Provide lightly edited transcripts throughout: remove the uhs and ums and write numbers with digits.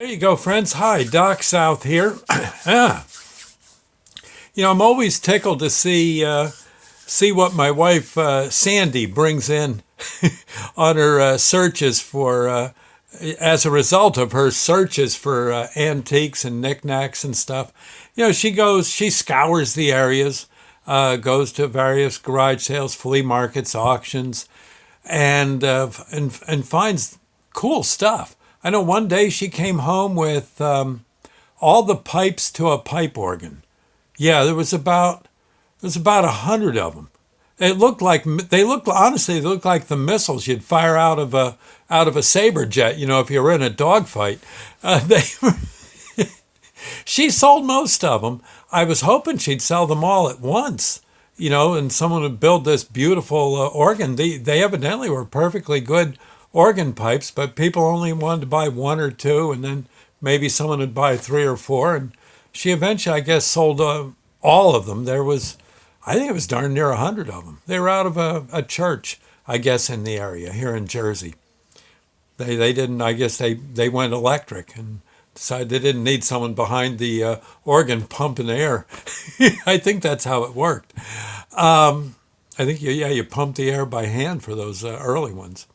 There you go, friends. Hi, Doc South here. ah, I'm always tickled to see what my wife Sandy brings in on her searches for, as a result of her searches for antiques and knickknacks and stuff. She scours the areas, goes to various garage sales, flea markets, auctions, and finds cool stuff. I know one day she came home with all the pipes to a pipe organ. Yeah, there was about 100 of them. They looked like the missiles you'd fire out of a saber jet. If you were in a dogfight. They She sold most of them. I was hoping she'd sell them all at once. And someone would build this beautiful organ. They evidently were perfectly good organ pipes, but people only wanted to buy one or two, and then maybe someone would buy three or four. And she eventually, I guess, sold all of them. I think it was darn near 100 of them. They were out of a church, I guess, in the area here in Jersey. They didn't, I guess they went electric and decided they didn't need someone behind the organ pumping air. I think that's how it worked. I think you pump the air by hand for those early ones.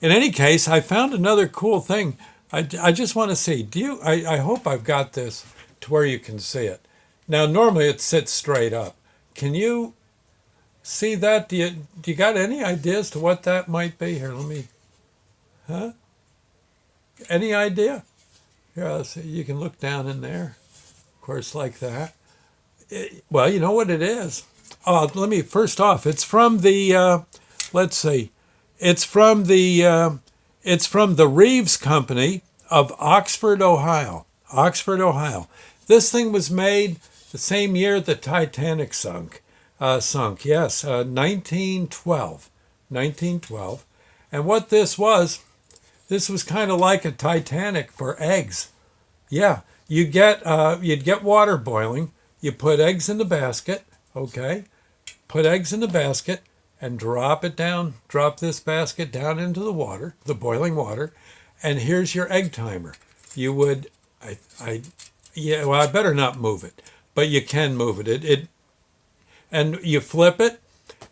In any case, I found another cool thing. I just want to see. I hope I've got this to where you can see it. Now, normally it sits straight up. Can you see that? Do you got any ideas to what that might be? Here, huh? Any idea? Yeah, let's see. You can look down in there, of course, like that. Well, you know what it is. Let me first off. It's from the. Let's see. It's from the Reeves Company of Oxford, Ohio. Oxford, Ohio. This thing was made the same year the Titanic sunk. Yes, 1912. 1912. And what this was kind of like a Titanic for eggs. Yeah, you'd get water boiling. You put eggs in the basket. Okay, put eggs in the basket and drop it down. Drop this basket down into the water, the boiling water, and here's your egg timer. You would, yeah. Well, I better not move it, but you can move it. And you flip it,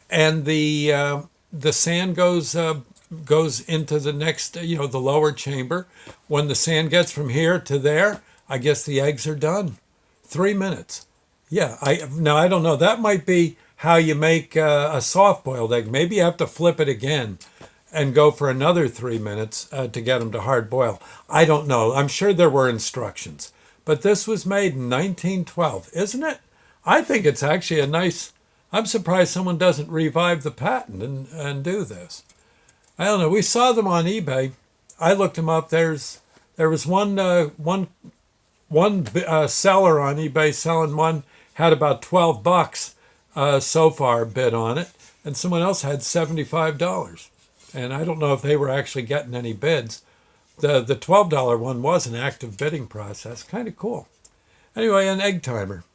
and the sand goes into the next, the lower chamber. When the sand gets from here to there, I guess the eggs are done. 3 minutes. Yeah, I don't know. That might be how you make a soft-boiled egg. Maybe you have to flip it again and go for another 3 minutes to get them to hard boil. I don't know. I'm sure there were instructions. But this was made in 1912, isn't it? I think it's actually a nice. I'm surprised someone doesn't revive the patent and do this. I don't know. We saw them on eBay. I looked them up. There was one seller on eBay selling one, had about $12 so far bid on it, and someone else had $75. And I don't know if they were actually getting any bids. The $12 one was an active bidding process. Kind of cool. Anyway, an egg timer.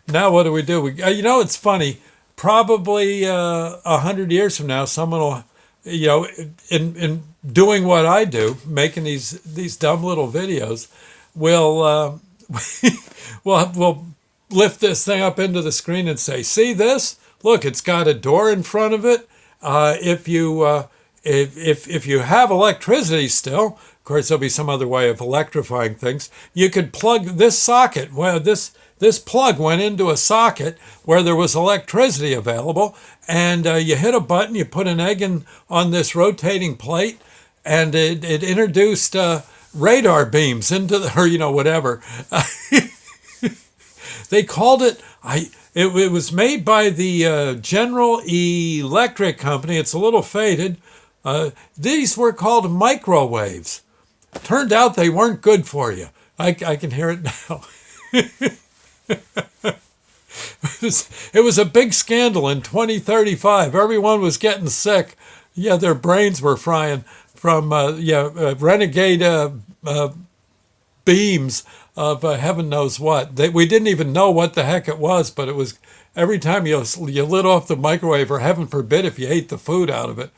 Now what do we do? It's funny. Probably 100 years from now, someone will, in doing what I do, making these dumb little videos, will will lift this thing up into the screen and say, "See this? Look, it's got a door in front of it. If you have electricity still, of course there'll be some other way of electrifying things. You could plug this socket. Well, this plug went into a socket where there was electricity available, and you hit a button, you put an egg in on this rotating plate, and it introduced radar beams into the, or whatever." They called it. It was made by the General Electric Company. It's a little faded. These were called microwaves. Turned out they weren't good for you. I can hear it now. It was a big scandal in 2035. Everyone was getting sick. Yeah, their brains were frying from renegade beams of heaven knows what. We didn't even know what the heck it was, but it was every time you lit off the microwave, or heaven forbid if you ate the food out of it,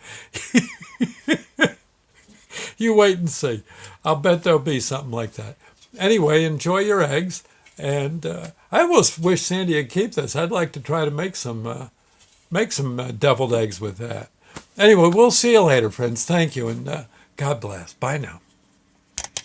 You wait and see. I'll bet there'll be something like that. Anyway, enjoy your eggs. And I almost wish Sandy would keep this. I'd like to try to make some deviled eggs with that. Anyway, we'll see you later, friends. Thank you, and God bless. Bye now.